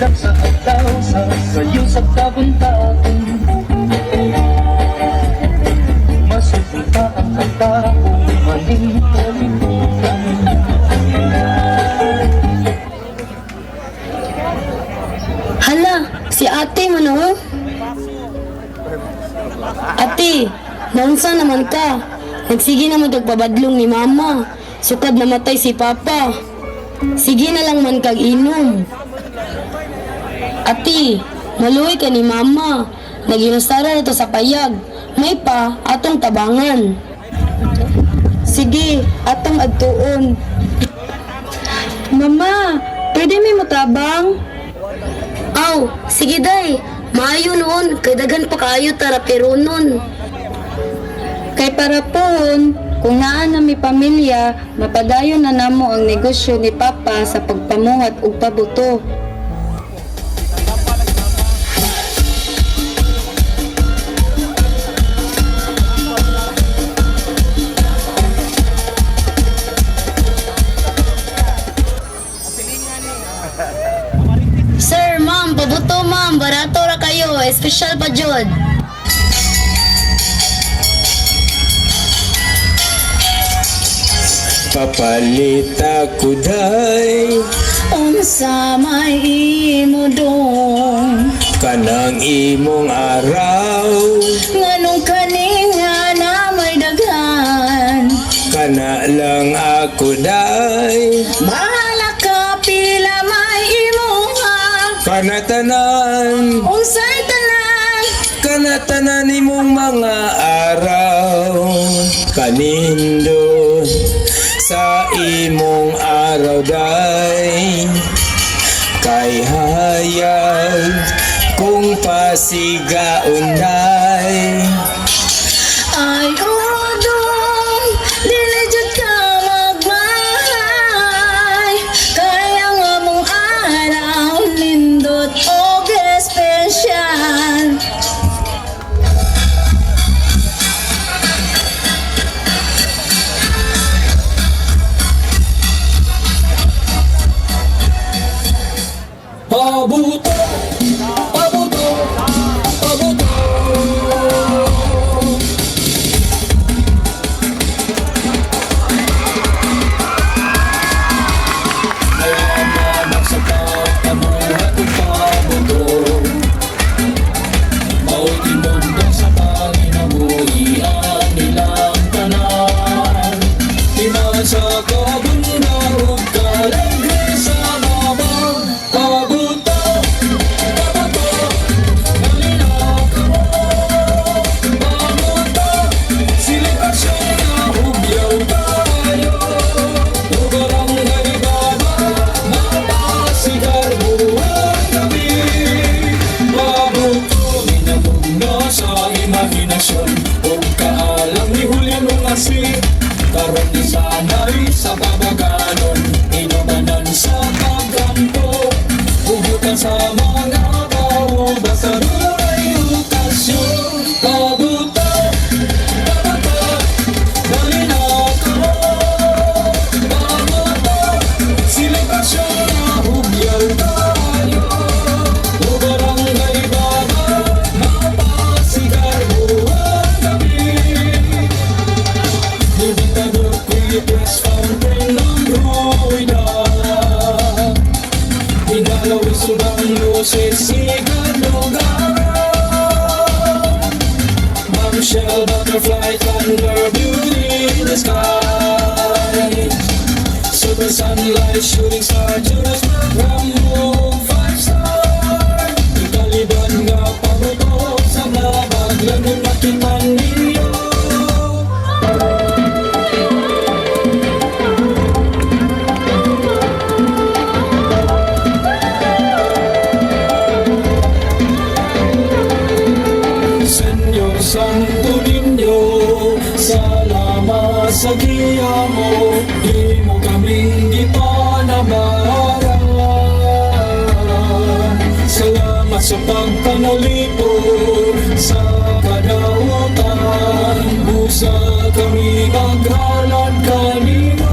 Ilag sa hagdaw sa sayo sa kabuntaon, masusunta ang kataong maling kalimutan. Hala, si ate mo no? Ate, naunsa naman ka? Nagsige naman pabadlong ni mama. Sukad namatay si papa. Sige na lang man kag inom. Ate, maluoy ka ni mama. Naginustara na to sa payag. May pa atong tabangan. Sige, atong adtuon. Mama, pwede may matabang? Aw, sige day. Maayo noon, kay daghan pa kaayo tara pero nun. Kay para pohon, kung naa na may pamilya, mapadayon na namo ang negosyo ni Papa sa pagpamuhat ug pabuto. Sir, ma'am, pabuto ma'am, barato ra kayo, espesyal pa jud. Papalita ko day Unsa may imo dong, kanang imong araw, nganong kaninga na may daghan. kana lang ako day, Bahala ka pila may imuha, kanatanan, unsay tanan. kanatanan imong mga araw, kanindot sa imong araw day, kay hayag kung pasigaon day. Ay odong, dili jud ka magmahay, kaya nga mong araw nindot og espesyal. Pabuto, pabuto, pabuto. Mayaman sa pagpamuhat ng pabuto, mauwi mundo sa panginabuhian nilang tanan. Iman sa kabundang ug kaligre sa mamang pabuto, pabuto, malinaw ka mo. Pabuto, silipasyon na hubyaw tayo. Ugarang galibaba, mapasigar buwan kami. Pabuto, minamugno sa imahinasyon, huwag kaalam ni Julian mong asik. Karon di sanay sa babaganon, inumanan sa pagkampo, hugutan sa mga tao, basta nuray okasyon. Pabuto, pabuto, malinaw ka mo. Pabuto, silipasyon na hubyaw tayo. Ugarang galibaba, mapasigar buwan kami. Dibitador kuya press fountain ng ruida, inalaw isudang luces sigalugaran. Bombshell, butterfly, thunder, beauty in the sky. Super sunlight, shooting star, Jonas Rambo, 5-star. Ikaliban nga pabuto sa labag, lanong makitan ninyo. Senyor Santo Niño, salamat sa giya mo, di mo kaming ipanabaran. Salamat sa pagpanalipo sa kadautan, busa kami maghalad kanino.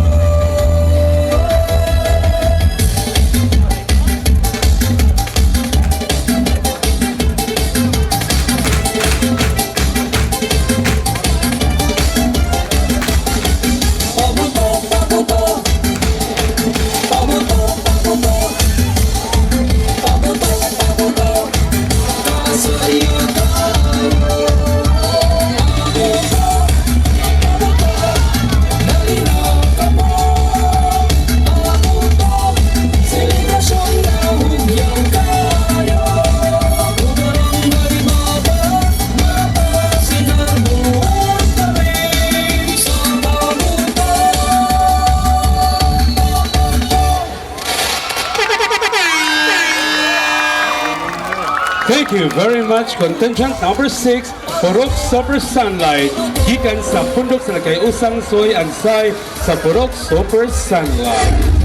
Thank you very much, contingent number 6, Purok Super Sunlight. Gikan sa Pundok sa Usang Soy Ansay sa Purok Super Sunlight.